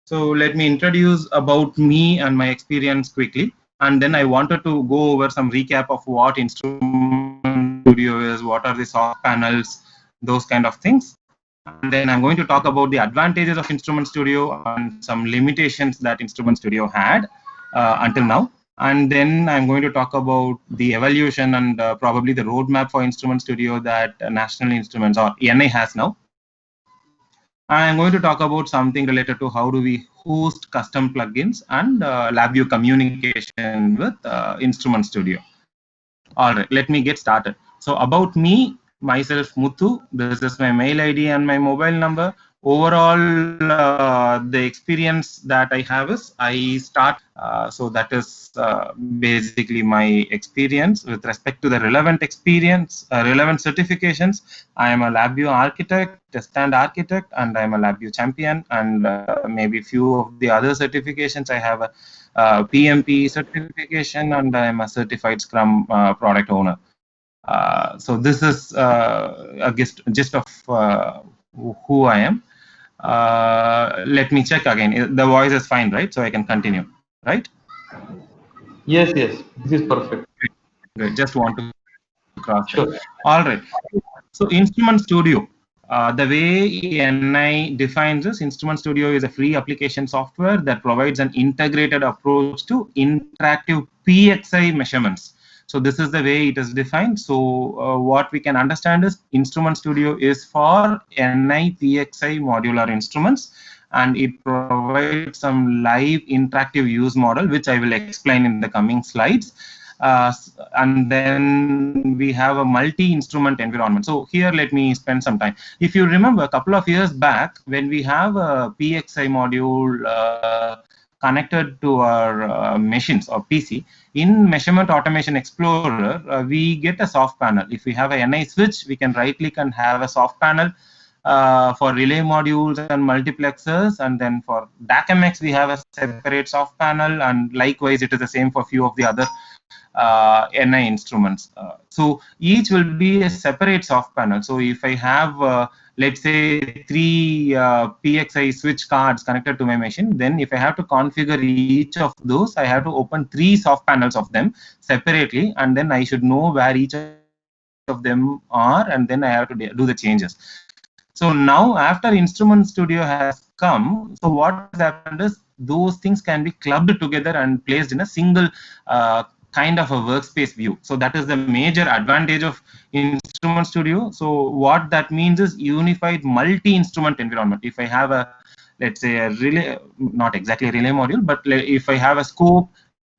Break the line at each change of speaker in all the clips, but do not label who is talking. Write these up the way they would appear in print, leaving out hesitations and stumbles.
So let me introduce about me and my experience quickly, and then I wanted to go over some recap of what Instrument Studio is, what are the soft panels, those kind of things. And then I'm going to talk about the advantages of Instrument Studio and some limitations that Instrument Studio had until now. And then I'm going to talk about the evolution and probably the roadmap for Instrument Studio that National Instruments or NI has now. I'm going to talk about something related to how do we host custom plugins and LabVIEW communication with Instrument Studio. All right, let me get started. So about me, myself Muthu, this is my mail ID and my mobile number. Overall, the experience that I have is I start, so that is basically my experience with respect to the relevant experience, relevant certifications. I am a LabVIEW architect, test stand architect, and I am a LabVIEW champion, and maybe few of the other certifications. I have a PMP certification, and I am a certified Scrum product owner. So this is a gist of who I am. Let me check again. The voice is fine, right? So I can continue, right?
Yes, yes, this is perfect.
Great. Just want to cross check. All
Sure.
right. So Instrument Studio. The way NI defines this, Instrument Studio is a free application software that provides an integrated approach to interactive PXI measurements. So this is the way it is defined. So what we can understand is Instrument Studio is for NI PXI modular instruments, and it provides some live interactive use model, which I will explain in the coming slides. And then we have a multi-instrument environment. So here, let me spend some time. If you remember, a couple of years back, when we have a PXI module connected to our machines or PC, in Measurement Automation Explorer, we get a soft panel. If we have a NI switch, we can right-click and have a soft panel. For relay modules and multiplexers, and then for DAC-MX we have a separate soft panel, and likewise it is the same for few of the other NI instruments. So each will be a separate soft panel. So if I have let's say 3 PXI switch cards connected to my machine, then if I have to configure each of those, I have to open 3 soft panels of them separately, and then I should know where each of them are, and then I have to do the changes. So now after Instrument Studio has come, so what has happened is those things can be clubbed together and placed in a single kind of a workspace view. So that is the major advantage of Instrument Studio. So what that means is unified multi-instrument environment. If I have a, let's say, a relay, not exactly a relay module, but if I have a scope,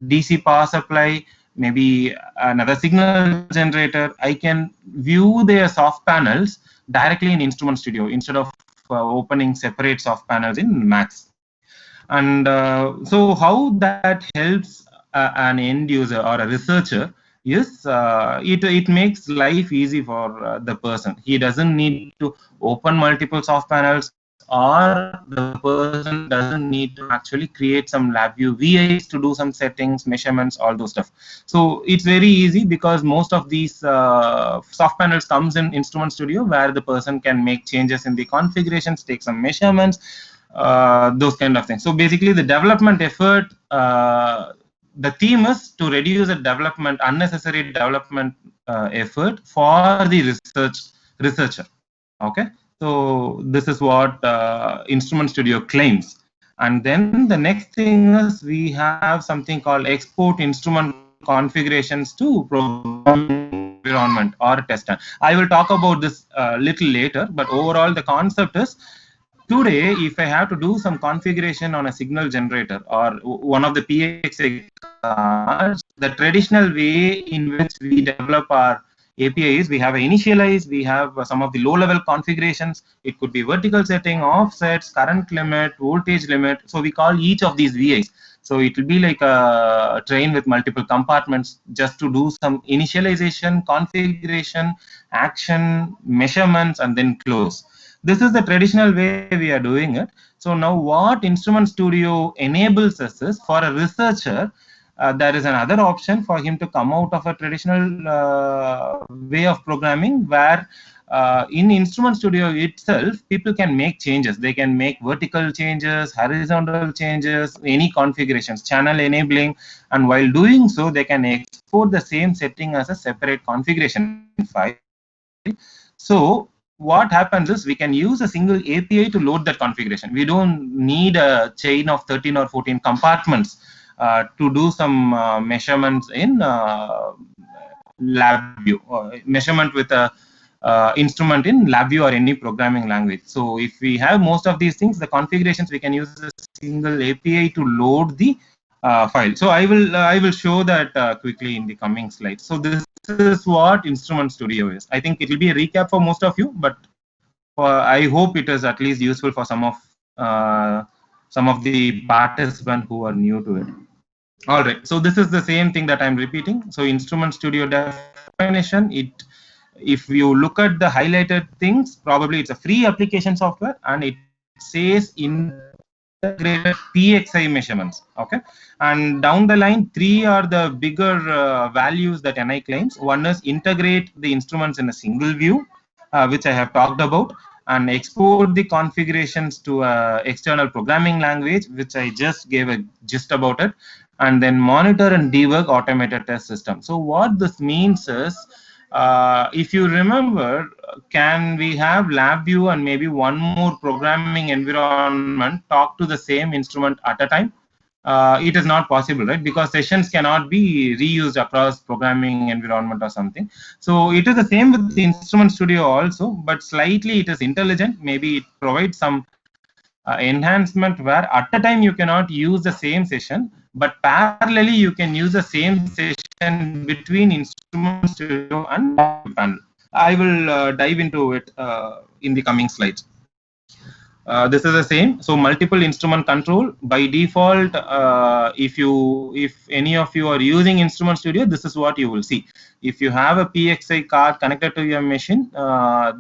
DC power supply, maybe another signal generator, I can view their soft panels directly in Instrument Studio instead of opening separate soft panels in Max. And so how that helps an end user or a researcher is it makes life easy for the person. He doesn't need to open multiple soft panels, or the person doesn't need to actually create some LabVIEW VIs to do some settings, measurements, all those stuff. So it's very easy because most of these soft panels comes in Instrument Studio, where the person can make changes in the configurations, take some measurements, those kind of things. So basically the development effort, the theme is to reduce the development, unnecessary development effort for the researcher. Okay, so this is what Instrument Studio claims. And then the next thing is we have something called export instrument configurations to program environment or test stand. I will talk about this little later, but overall the concept is today, if I have to do some configuration on a signal generator or one of the PXA cards, the traditional way in which we develop our APIs, we have initialize, we have some of the low-level configurations. It could be vertical setting, offsets, current limit, voltage limit. So we call each of these VIs. So it will be like a train with multiple compartments just to do some initialization, configuration, action, measurements, and then close. This is the traditional way we are doing it. So now what Instrument Studio enables us is for a researcher, there is another option for him to come out of a traditional way of programming where in Instrument Studio itself, people can make changes. They can make vertical changes, horizontal changes, any configurations, channel enabling, and while doing so, they can export the same setting as a separate configuration file. So what happens is we can use a single API to load that configuration. We don't need a chain of 13 or 14 compartments to do some measurements in LabVIEW, measurement with a instrument in LabVIEW or any programming language. So if we have most of these things, the configurations, we can use a single API to load the file. So I will show that quickly in the coming slides. So this is what Instrument Studio is. I think it will be a recap for most of you, but I hope it is at least useful for some of the participants who are new to it. All right, so this is the same thing that I'm repeating. So Instrument Studio definition, if you look at the highlighted things, probably it's a free application software, and it says integrated PXI measurements. Okay, and down the line, 3 are the bigger values that NI claims. One is integrate the instruments in a single view, which I have talked about, and export the configurations to external programming language, which I just gave a gist about it, and then monitor and debug automated test system. So what this means is, if you remember, can we have LabVIEW and maybe one more programming environment talk to the same instrument at a time? It is not possible, right? Because sessions cannot be reused across programming environment or something. So it is the same with the Instrument Studio also, but slightly it is intelligent. Maybe it provides some enhancement where at a time you cannot use the same session, but parallelly you can use the same session between Instrument Studio and panel. I will dive into it in the coming slides. This is the same. So multiple instrument control by default. If any of you are using Instrument Studio, this is what you will see. If you have a PXI card connected to your machine,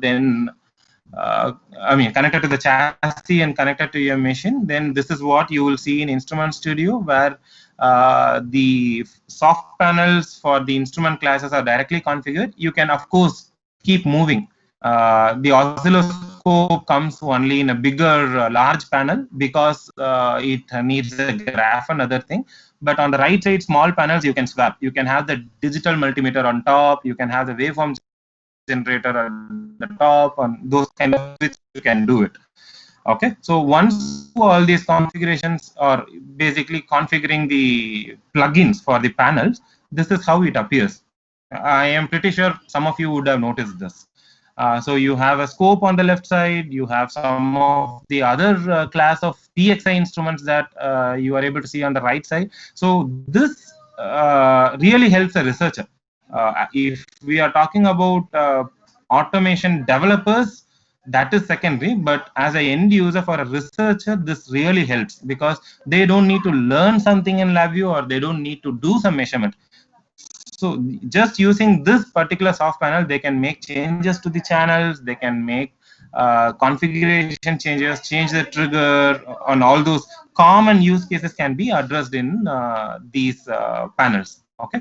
then connected to the chassis and connected to your machine, then this is what you will see in Instrument Studio, where the soft panels for the instrument classes are directly configured. You can, of course, keep moving. The oscilloscope comes only in a bigger, large panel because it needs a graph and other thing. But on the right side, small panels, you can swap. You can have the digital multimeter on top. You can have the waveform generator on the top, and those kind of things you can do it. Okay, so once all these configurations are basically configuring the plugins for the panels, this is how it appears. I am pretty sure some of you would have noticed this. So you have a scope on the left side, you have some of the other class of PXI instruments that you are able to see on the right side. So this really helps a researcher. If we are talking about automation developers, that is secondary, but as an end user for a researcher, this really helps because they don't need to learn something in LabVIEW, or they don't need to do some measurement. So just using this particular soft panel, they can make changes to the channels, they can make configuration changes, change the trigger, and all those common use cases can be addressed in these panels. Okay.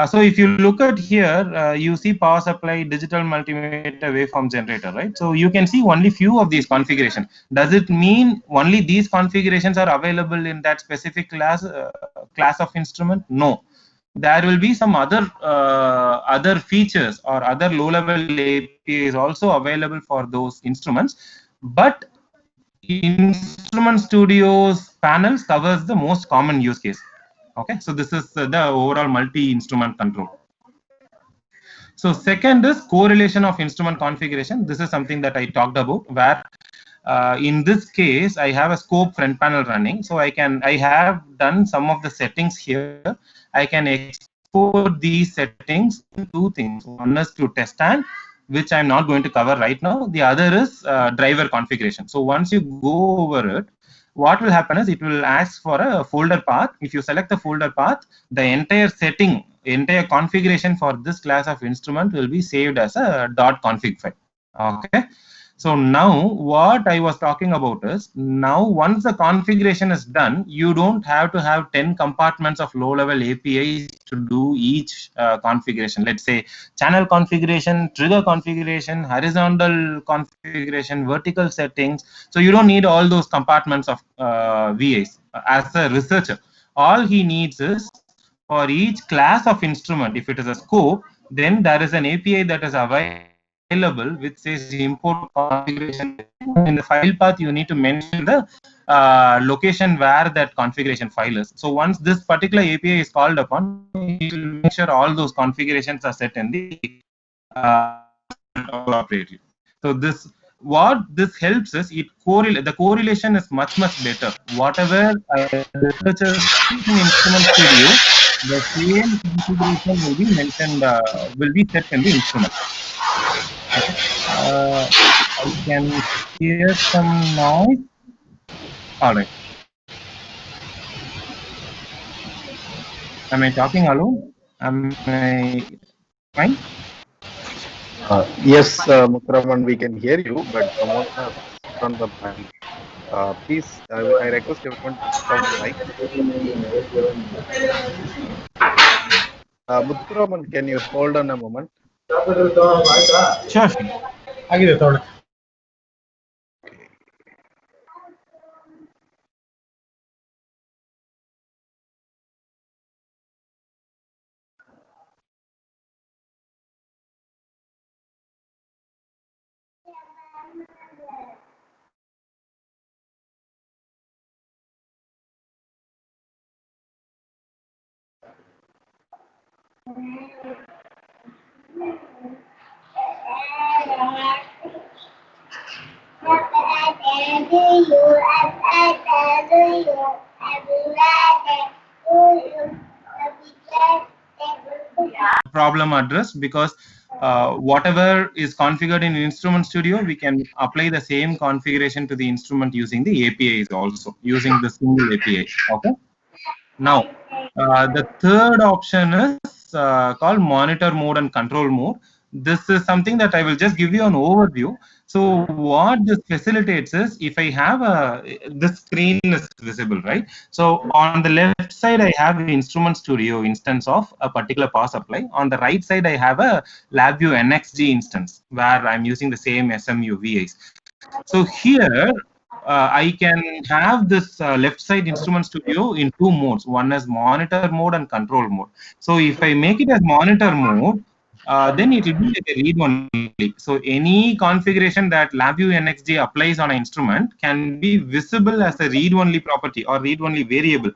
So if you look at here, you see power supply, digital multimeter, waveform generator, right? So you can see only few of these configurations. Does it mean only these configurations are available in that specific class of instrument? No. There will be some other features or other low-level APIs also available for those instruments, but Instrument Studio's panels covers the most common use case. Okay, so this is the overall multi-instrument control. So second is correlation of instrument configuration. This is something that I talked about, where in this case I have a scope front panel running. So I have done some of the settings here. I can export these settings to two things. One is to test stand, which I'm not going to cover right now. The other is driver configuration. So once you go over it, what will happen is it will ask for a folder path. If you select the folder path, the entire setting, entire configuration for this class of instrument will be saved as a .config file. Okay. So now what I was talking about is, now once the configuration is done, you don't have to have 10 compartments of low level APIs to do each configuration. Let's say channel configuration, trigger configuration, horizontal configuration, vertical settings. So you don't need all those compartments of VAs. As a researcher, all he needs is, for each class of instrument, if it is a scope, then there is an API that is available which says import configuration. In the file path, you need to mention the location where that configuration file is. So once this particular API is called upon, it will make sure all those configurations are set in the appropriately. So what this helps is, the correlation is much better. Whatever researchers see in Instrument Studio, the same configuration will be mentioned, will be set in the instrument. Okay. I can hear some noise. All right. Am I talking alone? Am I fine?
Yes, Muthuraman, we can hear you, but someone has on the mic. Please, I request everyone to switch off the mic. Muthuraman, can you hold on a moment?
Sure. Problem addressed, because whatever is configured in Instrument Studio, we can apply the same configuration to the instrument using the APIs, also using the single API. Okay. Now, the third option is called monitor mode and control mode. This is something that I will just give you an overview. So what this facilitates is, if I have this screen is visible, right? So on the left side, I have an Instrument Studio instance of a particular power supply. On the right side, I have a LabVIEW NXG instance where I'm using the same SMU VIs. So here, I can have this left side Instrument Studio in two modes. One is monitor mode and control mode. So if I make it as monitor mode, then it will be like a read only. So any configuration that LabVIEW NXG applies on an instrument can be visible as a read only property or read only variable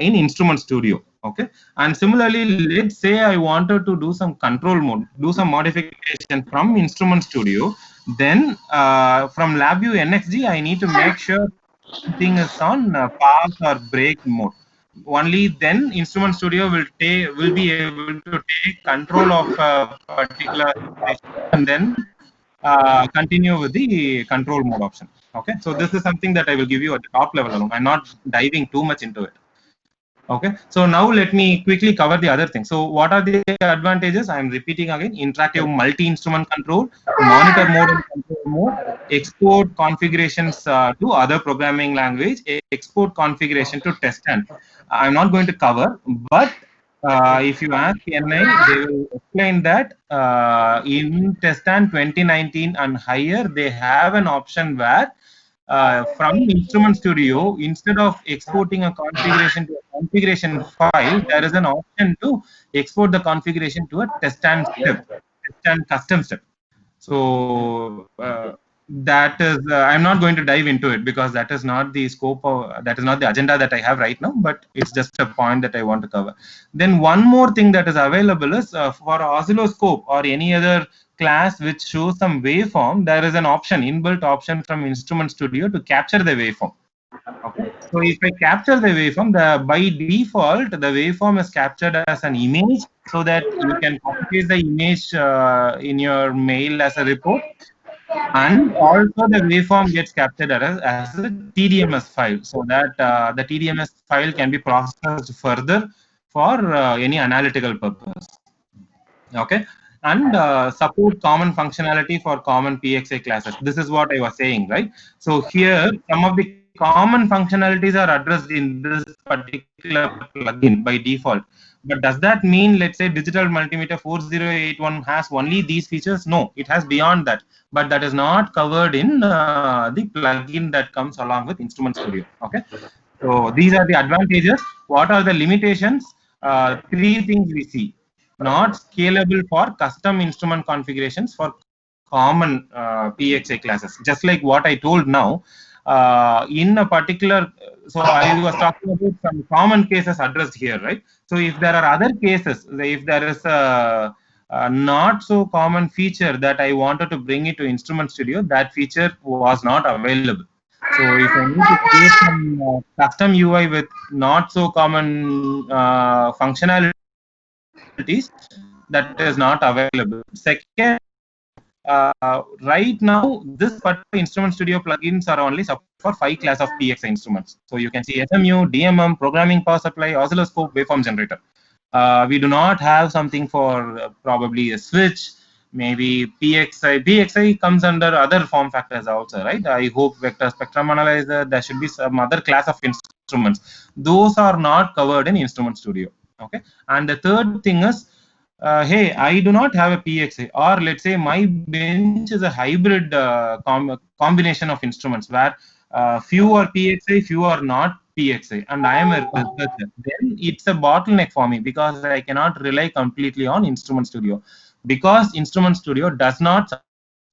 in Instrument Studio. Okay. And similarly, let's say I wanted to do some control mode, do some modification from Instrument Studio. Then from LabVIEW NXG, I need to make sure everything is on pass or break mode. Only then Instrument Studio will be able to take control of a particular situation and then continue with the control mode option. Okay, so this is something that I will give you at the top level alone. I'm not diving too much into it. Okay, so now let me quickly cover the other things. So what are the advantages? I'm repeating again: interactive multi-instrument control, monitor mode and control mode, export configurations to other programming language, export configuration to test stand. I'm not going to cover, but if you ask NI, they will explain that in test stand 2019 and higher, they have an option where from Instrument Studio, instead of exporting a configuration to a configuration file, there is an option to export the configuration to a test and custom step. So that is, I'm not going to dive into it because that is not the scope of, that is not the agenda that I have right now, but it's just a point that I want to cover. Then one more thing that is available is for oscilloscope or any other class which shows some waveform, there is an option, inbuilt option from Instrument Studio to capture the waveform. Okay. So if I capture the waveform, by default, the waveform is captured as an image so that you can copy the image in your mail as a report. And also the waveform gets captured as a TDMS file, so that the TDMS file can be processed further for any analytical purpose. Okay. and support common functionality for common PXA classes. This is what I was saying, right? So here, some of the common functionalities are addressed in this particular plugin by default. But does that mean, let's say, Digital Multimeter 4081 has only these features? No, it has beyond that. But that is not covered in the plugin that comes along with Instrument Studio. Okay. So these are the advantages. What are the limitations? Three things we see. Not scalable for custom instrument configurations for common PXA classes. Just like what I told now, in a particular, so I was talking about some common cases addressed here, right? So if there are other cases, if there is a not so common feature that I wanted to bring it to Instrument Studio, that feature was not available. So if I need to create some custom UI with not so common functionalities, that is not available. Second, right now, this particular Instrument Studio plugins are only support for 5 class of PXA instruments. So you can see SMU, DMM, programming power supply, oscilloscope, waveform generator. We do not have something for probably a switch, maybe PXI. PXI comes under other form factors also, right? I hope vector spectrum analyzer, there should be some other class of instruments. Those are not covered in Instrument Studio. Okay. And the third thing is, hey, I do not have a PXI, or let's say my bench is a hybrid combination of instruments where few are PXI, few are not PXI, and I am a researcher. Then it's a bottleneck for me because I cannot rely completely on Instrument Studio, because Instrument Studio does not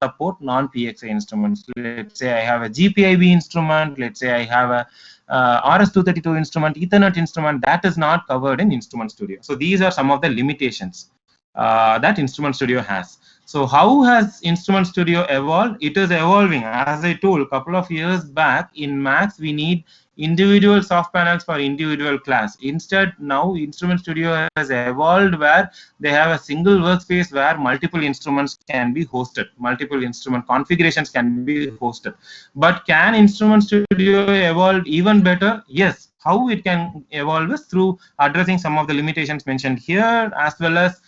support non-PXI instruments. Let's say I have a GPIB instrument, let's say I have a RS-232 instrument, Ethernet instrument, that is not covered in Instrument Studio. So these are some of the limitations that Instrument Studio has. So how has Instrument Studio evolved? It is evolving. As I told, a couple of years back, in Max, we need individual soft panels for individual class. Instead, now Instrument Studio has evolved where they have a single workspace where multiple instruments can be hosted, multiple instrument configurations can be hosted. But can Instrument Studio evolve even better? Yes. How it can evolve is through addressing some of the limitations mentioned here, as well as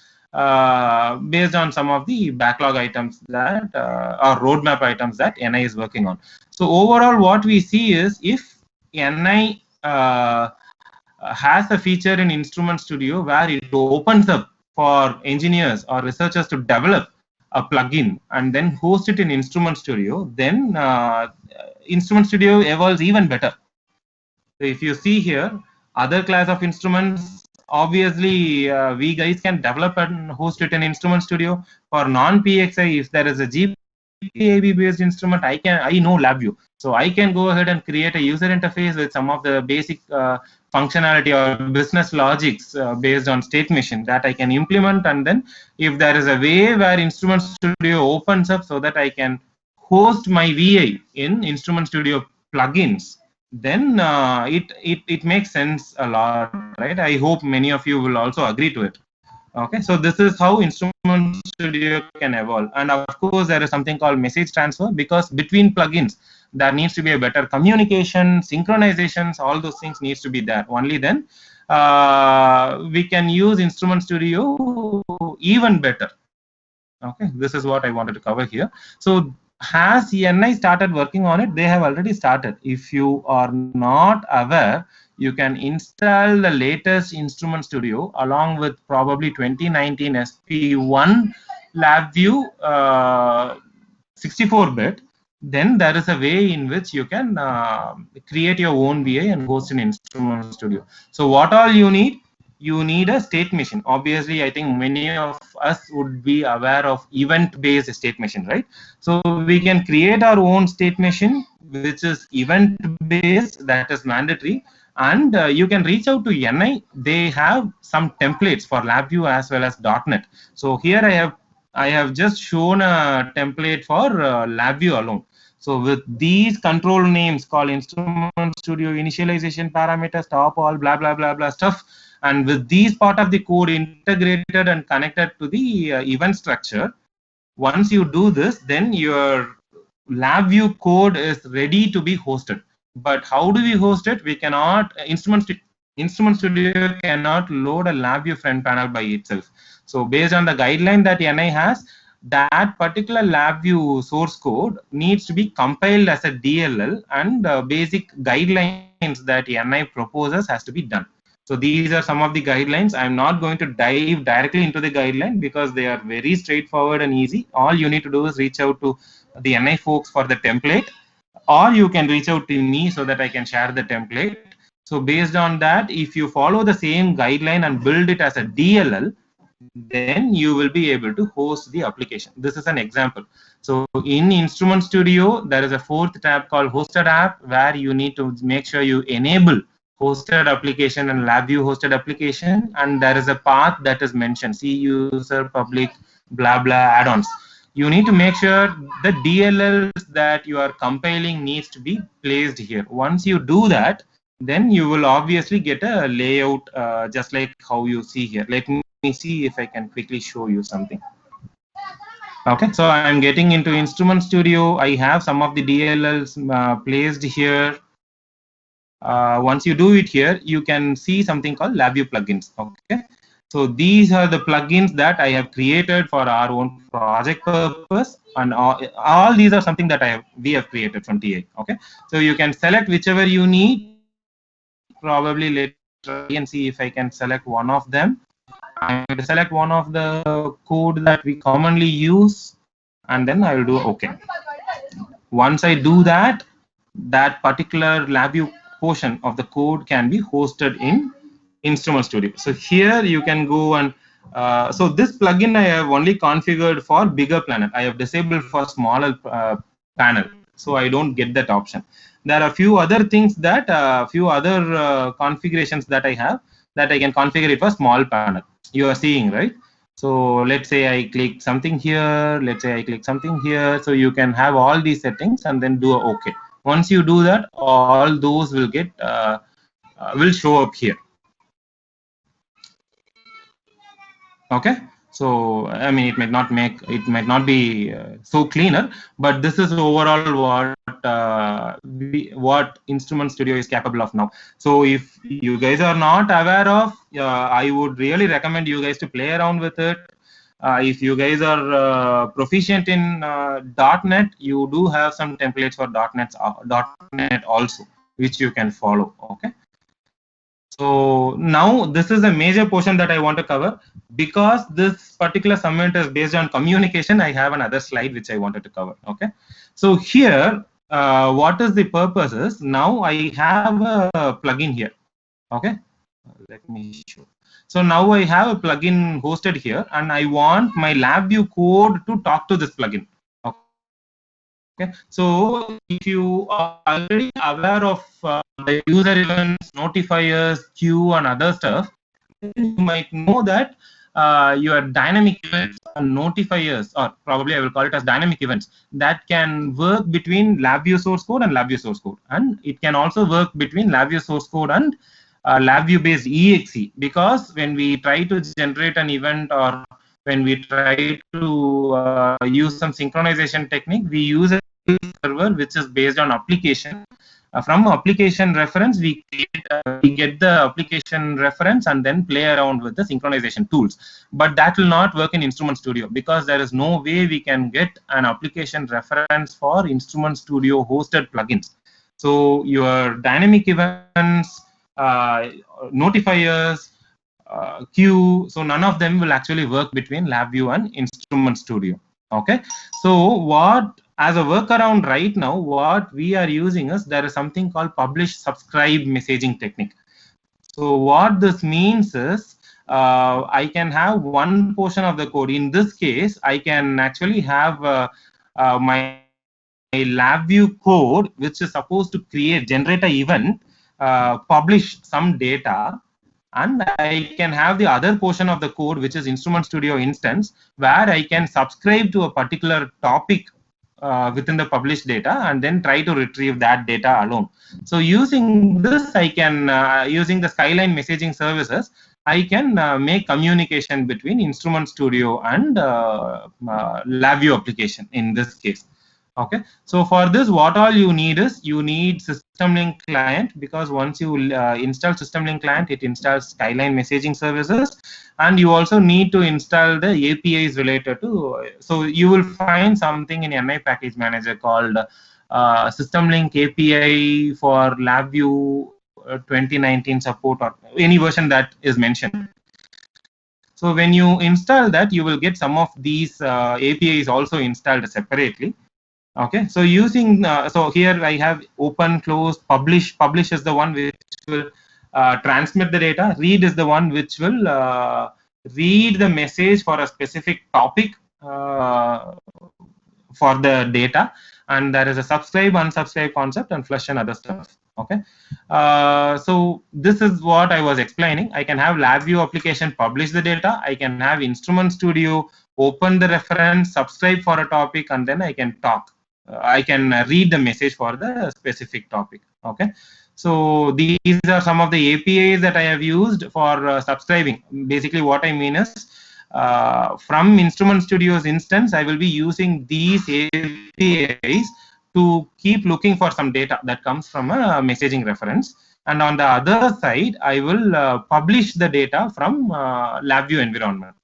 based on some of the backlog items that or roadmap items that NI is working on. So overall, what we see is, if NI has a feature in Instrument Studio where it opens up for engineers or researchers to develop a plugin and then host it in Instrument Studio, then Instrument Studio evolves even better. So if you see here, other class of instruments, obviously we guys can develop and host it in Instrument Studio. For non-PXI, if there is a GPIB based instrument, I know LabVIEW, so I can go ahead and create a user interface with some of the basic functionality or business logics based on state machine that I can implement. And then if there is a way where Instrument Studio opens up so that I can host my VI in Instrument Studio plugins, then it makes sense a lot, right? I hope many of you will also agree to it. Okay, so this is how Instrument Studio can evolve. And of course, there is something called message transfer, because between plugins, there needs to be a better communication, synchronizations, all those things needs to be there. Only then we can use Instrument Studio even better. Okay, this is what I wanted to cover here. So has NI started working on it? They have already started. If you are not aware, you can install the latest Instrument Studio along with probably 2019 SP1 LabVIEW 64-bit. Then there is a way in which you can create your own VI and host in Instrument Studio. So what all you need? You need a state machine. Obviously, I think many of us would be aware of event-based state machine, right? So we can create our own state machine, which is event-based, that is mandatory. And you can reach out to NI. They have some templates for LabVIEW as well as .NET. So here I have just shown a template for LabVIEW alone. So with these control names called Instrument Studio initialization parameters, top all, blah, blah, blah, blah stuff. And with these part of the code integrated and connected to the event structure, once you do this, then your LabVIEW code is ready to be hosted. But how do we host it? We cannot, Instrument Studio cannot load a LabVIEW front panel by itself. So based on the guideline that NI has, that particular LabVIEW source code needs to be compiled as a DLL, and basic guidelines that NI proposes has to be done. So these are some of the guidelines. I'm not going to dive directly into the guideline because they are very straightforward and easy. All you need to do is reach out to the NI folks for the template, or you can reach out to me so that I can share the template. So based on that, if you follow the same guideline and build it as a DLL, then you will be able to host the application. This is an example. So in Instrument Studio, there is a fourth tab called Hosted App, where you need to make sure you enable hosted application and LabVIEW hosted application, and there is a path that is mentioned, C user public blah blah add-ons. You need to make sure the DLLs that you are compiling needs to be placed here. Once you do that, then you will obviously get a layout just like how you see here. Let me see if I can quickly show you something. Okay, so I'm getting into Instrument Studio. I have some of the DLLs placed here. Once you do it here, you can see something called LabVIEW plugins. Okay, so these are the plugins that I have created for our own project purpose, and all these are something that we have created from TA. Okay, so you can select whichever you need. Probably let's try and see if I can select one of them. I'm going to select one of the code that we commonly use, and then I will do OK. Once I do that, that particular LabVIEW portion of the code can be hosted in Instrument Studio. So here you can go and so this plugin I have only configured for bigger planet. I have disabled for smaller panel, so I don't get that option. There are a few other things that configurations that I have that I can configure it for small panel. You are seeing, right? So let's say I click something here, let's say I click something here. So you can have all these settings and then do a OK. Once you do that, all those will get will show up here. Okay, so I mean it might not be so cleaner, but this is overall what Instrument Studio is capable of now. So if you guys are not aware of, I would really recommend you guys to play around with it. If you guys are proficient in .NET, you do have some templates for .NET also, which you can follow. Okay. So now this is a major portion that I want to cover. Because this particular summit is based on communication, I have another slide which I wanted to cover. Okay. So here, what is the purpose is, now I have a plugin here. Okay. Let me show. So now I have a plugin hosted here, and I want my LabVIEW code to talk to this plugin. Okay, so if you are already aware of the user events, notifiers, queue, and other stuff, you might know that your dynamic events and notifiers, or probably I will call it as dynamic events, that can work between LabVIEW source code and LabVIEW source code, and it can also work between LabVIEW source code and LabVIEW based EXE, because when we try to generate an event or when we try to use some synchronization technique, we use a server which is based on application. From application reference, we get the application reference and then play around with the synchronization tools. But that will not work in Instrument Studio, because there is no way we can get an application reference for Instrument Studio hosted plugins. So your dynamic events, notifiers, queue, so none of them will actually work between LabVIEW and Instrument Studio. Okay, so as a workaround right now, what we are using is, there is something called publish subscribe messaging technique. So what this means is, I can have one portion of the code. In this case, I can actually have my LabVIEW code, which is supposed to generate an event, publish some data, and I can have the other portion of the code, which is Instrument Studio instance, where I can subscribe to a particular topic within the published data and then try to retrieve that data alone. So using this, I can, using the Skyline messaging services, I can make communication between Instrument Studio and LabVIEW application in this case. Okay, so for this, what all you need is you need System Link client, because once you install System Link client, it installs Skyline messaging services, and you also need to install the APIs related to. So you will find something in NI package manager called System Link API for LabVIEW 2019 support, or any version that is mentioned. So when you install that, you will get some of these APIs also installed separately. Okay, so using so here I have open, close, publish. Publish is the one which will transmit the data. Read is the one which will read the message for a specific topic for the data. And there is a subscribe, unsubscribe concept, and flush and other stuff. Okay, so this is what I was explaining. I can have LabVIEW application publish the data. I can have Instrument Studio open the reference, subscribe for a topic, and then I can talk. I can read the message for the specific topic. Okay, so these are some of the APIs that I have used for subscribing. Basically, what I mean is, from Instrument Studio's instance, I will be using these APIs to keep looking for some data that comes from a messaging reference. And on the other side, I will publish the data from LabVIEW environment.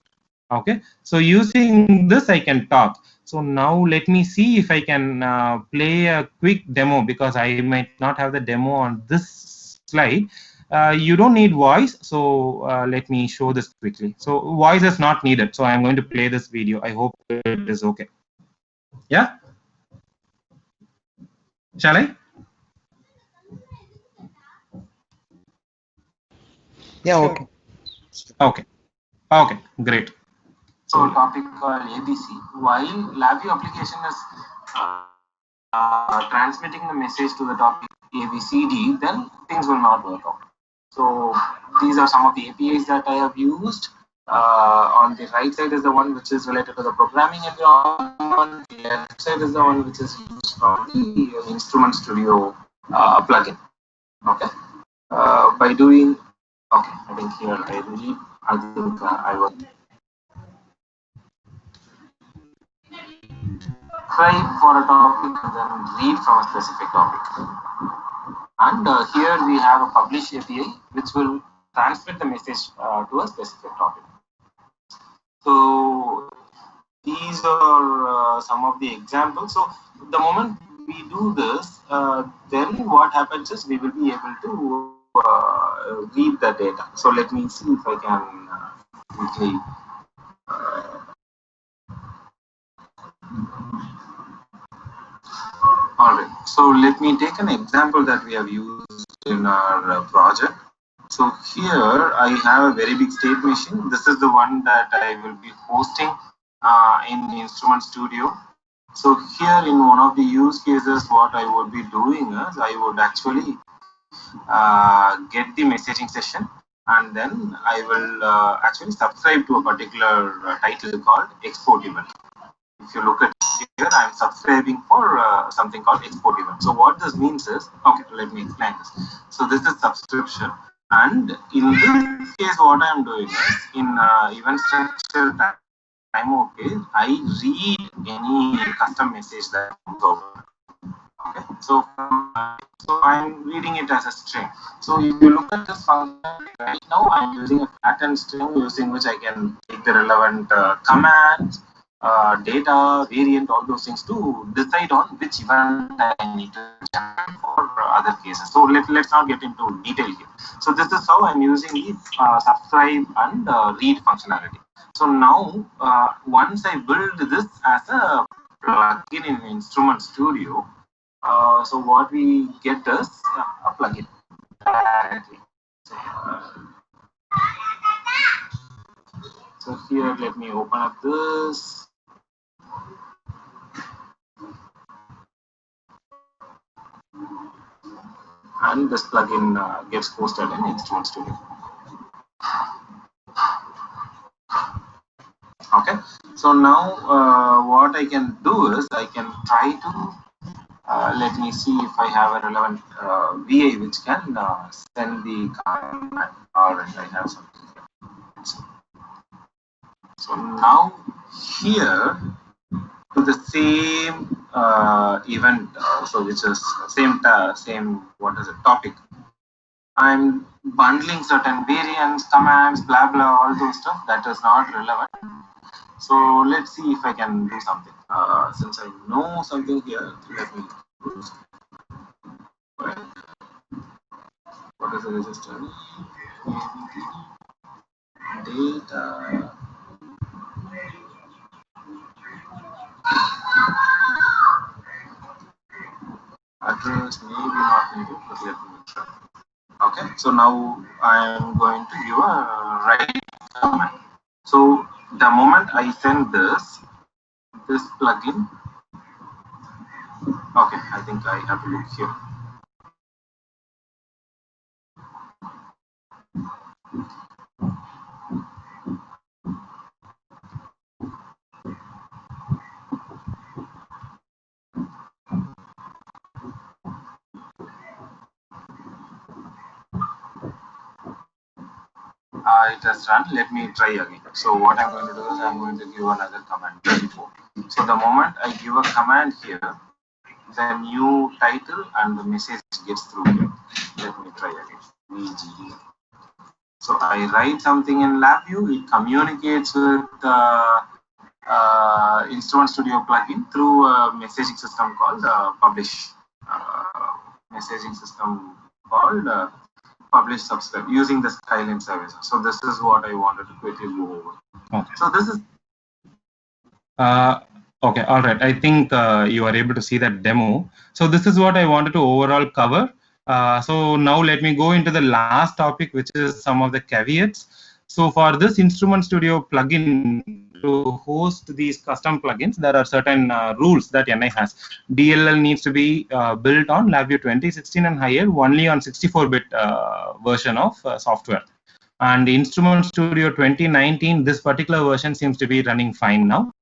Okay, so using this, I can talk. So now let me see if I can play a quick demo, because I might not have the demo on this slide. You don't need voice, so let me show this quickly. So voice is not needed, so I'm going to play this video. I hope it is okay. Yeah, shall I?
Yeah, okay.
Okay, okay, great. So topic called ABC. While LabVIEW application is transmitting the message to the topic ABCD, then things will not work out. So these are some of the APIs that I have used. On the right side is the one which is related to the programming environment. The left side is the one which is used from the Instrument Studio plugin. Okay. By doing, okay, I think here I think I was subscribe for a topic and then read from a specific topic. And here we have a publish API which will transmit the message to a specific topic. So these are some of the examples. So the moment we do this, then what happens is we will be able to read the data. So let me see if I can quickly. All right, so let me take an example that we have used in our project. So here I have a very big state machine. This is the one that I will be hosting in Instrument Studio. So here in one of the use cases, what I would be doing is I would actually get the messaging session, and then I will actually subscribe to a particular title called export event. If you look at here, I'm subscribing for something called export event. So what this means is, okay, let me explain this. So this is subscription, and in this case, what I'm doing is in event structure time okay, I read any custom message that comes over. Okay, so I'm reading it as a string. So if you look at this function right now, I'm using a pattern string using which I can take the relevant commands, data, variant, all those things to decide on which event I need to generate for other cases. So let's not get into detail here. So this is how I'm using the subscribe and read functionality. So now once I build this as a plugin in Instrument Studio, so what we get is a plugin directly. So here, let me open up this. And this plugin gets posted in Instrument Studio. Okay, so now what I can do is I can try to let me see if I have a relevant VA which can send the command, or I have something here. So now here to the same event, so which is same what is it, topic. I'm bundling certain variants, commands, blah blah, all those stuff that is not relevant. So let's see if I can do something. Since I know something here, let me do something. What is the register? Data. Address maybe not needed, but let me try. Okay, so now I am going to give a write command. So the moment I send this plugin, okay, I think I have to look here. It has run. Let me try again. So what I'm going to do is I'm going to give another command 24. So the moment I give a command here, the new title and the message gets through here. Let me try again. VGD. So I write something in LabVIEW. It communicates with the Instrument Studio plugin through a messaging system called Publish. Messaging system called Publish Subscribe using the Skylin service. So this is what I wanted to quickly go over. Okay. So this is. Okay, all right. I think you are able to see that demo. So this is what I wanted to overall cover. So now let me go into the last topic, which is some of the caveats. So for this Instrument Studio plugin to host these custom plugins, there are certain rules that NI has. DLL needs to be built on LabVIEW 2016 and higher, only on 64-bit version of software. And Instrument Studio 2019, this particular version seems to be running fine now.